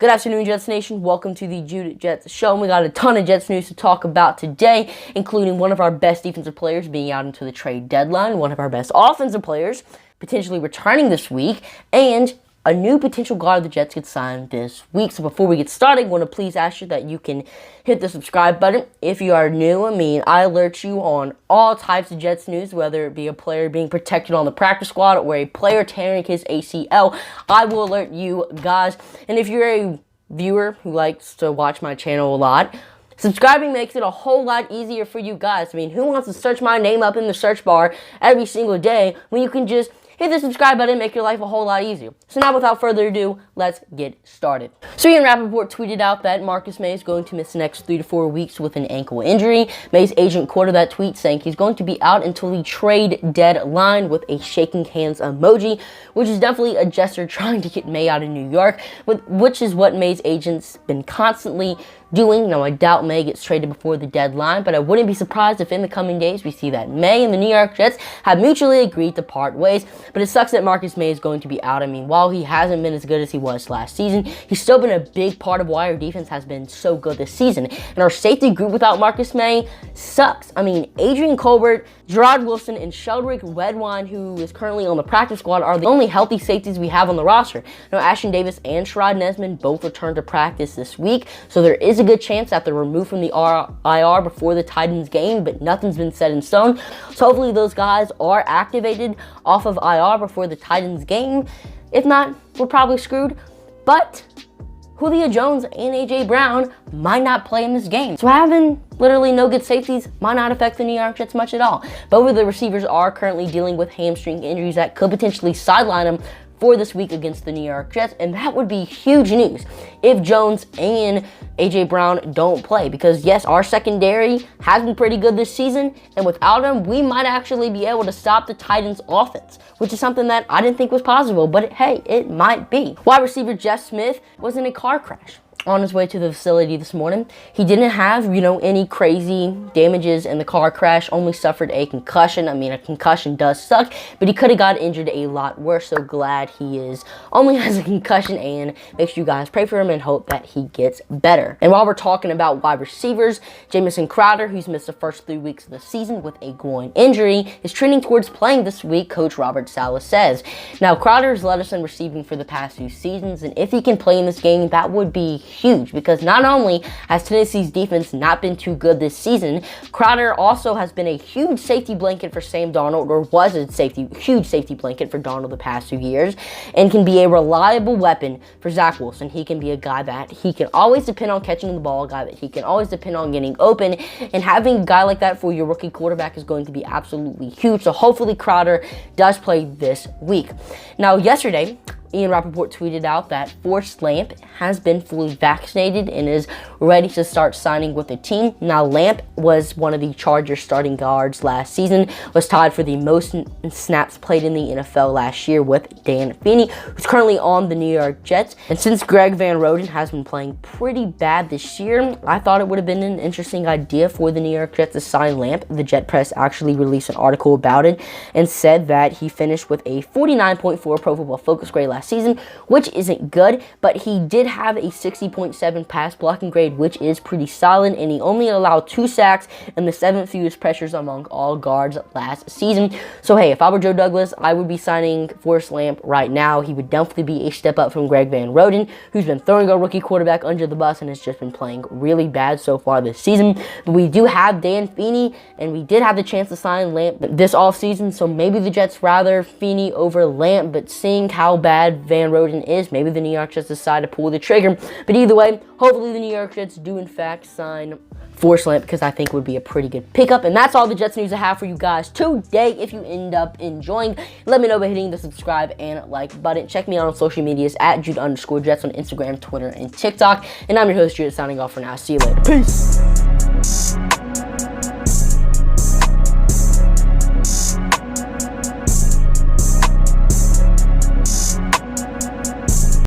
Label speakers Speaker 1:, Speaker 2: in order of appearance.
Speaker 1: Good afternoon, Jets Nation. Welcome to the Jude Jets Show. We got a ton of Jets news to talk about today, including one of our best defensive players being out into the trade deadline, one of our best offensive players potentially returning this week, and a new potential guard the Jets could sign this week. So before we get started, I want to please ask you that you can hit the subscribe button if you are new. I alert you on all types of Jets news, whether it be a player being protected on the practice squad or a player tearing his ACL. I will alert you guys. And if you're a viewer who likes to watch my channel a lot, subscribing makes it a whole lot easier for you guys. Who wants to search my name up in the search bar every single day when you can just hit the subscribe button and make your life a whole lot easier. So now, without further ado, let's get started. So Ian Rappaport tweeted out that Marcus Maye is going to miss the next 3 to 4 weeks with an ankle injury. Maye's agent quoted that tweet saying he's going to be out until the trade deadline with a shaking hands emoji, which is definitely a gesture trying to get Maye out of New York, which is what Maye's agent's been constantly doing. Now, I doubt Maye gets traded before the deadline, but I wouldn't be surprised if in the coming days we see that Maye and the New York Jets have mutually agreed to part ways. But it sucks that Marcus Maye is going to be out. While he hasn't been as good as he was last season, he's still been a big part of why our defense has been so good this season. And our safety group without Marcus Maye sucks. Adrian Colbert, Gerard Wilson, and Sheldrick Redwine, who is currently on the practice squad, are the only healthy safeties we have on the roster. Now, Ashton Davis and Sherrod Nesman both returned to practice this week, so there is a good chance that they're removed from the IR before the Titans game, but nothing's been set in stone. So hopefully those guys are activated off of IR before the Titans game. If not, we're probably screwed. But Julio Jones and A.J. Brown might not play in this game. So having literally no good safeties might not affect the New York Jets much at all. Both of the receivers are currently dealing with hamstring injuries that could potentially sideline them for this week against the New York Jets, and that would be huge news if Jones and A.J. Brown don't play, because yes, our secondary has been pretty good this season, and without them, we might actually be able to stop the Titans' offense, which is something that I didn't think was possible, but hey, it might be. Wide receiver Jeff Smith was in a car crash on his way to the facility this morning. He didn't have, any crazy damages in the car crash, only suffered a concussion. A concussion does suck, but he could have got injured a lot worse. So glad he only has a concussion, and make sure you guys pray for him and hope that he gets better. And while we're talking about wide receivers, Jamison Crowder, who's missed the first 3 weeks of the season with a groin injury, is trending towards playing this week, Coach Robert Saleh says. Now, Crowder has led us in receiving for the past 2 seasons, and if he can play in this game, that would be huge, because not only has Tennessee's defense not been too good this season, Crowder also has been a huge safety blanket for Sam Darnold, or was a huge safety blanket for Darnold the past 2 years, and can be a reliable weapon for Zach Wilson. He can be a guy that he can always depend on catching the ball, a guy that he can always depend on getting open, and having a guy like that for your rookie quarterback is going to be absolutely huge. So hopefully Crowder does play this week. Now, yesterday, Ian Rappaport tweeted out that Forrest Lamp has been fully vaccinated and is ready to start signing with the team. Now, Lamp was one of the Chargers starting guards last season, was tied for the most snaps played in the NFL last year with Dan Feeney, who's currently on the New York Jets. And since Greg Van Roten has been playing pretty bad this year, I thought it would have been an interesting idea for the New York Jets to sign Lamp. The Jet Press actually released an article about it and said that he finished with a 49.4 Pro Football Focus grade last season, which isn't good, but he did have a 60.7 pass blocking grade, which is pretty solid, and he only allowed 2 sacks and the 7th fewest pressures among all guards last season. So hey, if I were Joe Douglas, I would be signing Forrest Lamp right now. He would definitely be a step up from Greg Van Roten, who's been throwing a rookie quarterback under the bus and has just been playing really bad so far this season. But we do have Dan Feeney, and we did have the chance to sign Lamp this offseason, so maybe the Jets rather Feeney over Lamp, but seeing how bad Van Roten is, maybe the New York Jets decide to pull the trigger. But either way, hopefully the New York Jets do in fact sign Forrest Lamp, because I think would be a pretty good pickup. And that's all the Jets news I have for you guys today. If you end up enjoying, let me know by hitting the subscribe and like button. Check me out on social medias at Jude_Jets on Instagram, Twitter, and TikTok. And I'm your host, Jude, signing off for now. See you later. Peace.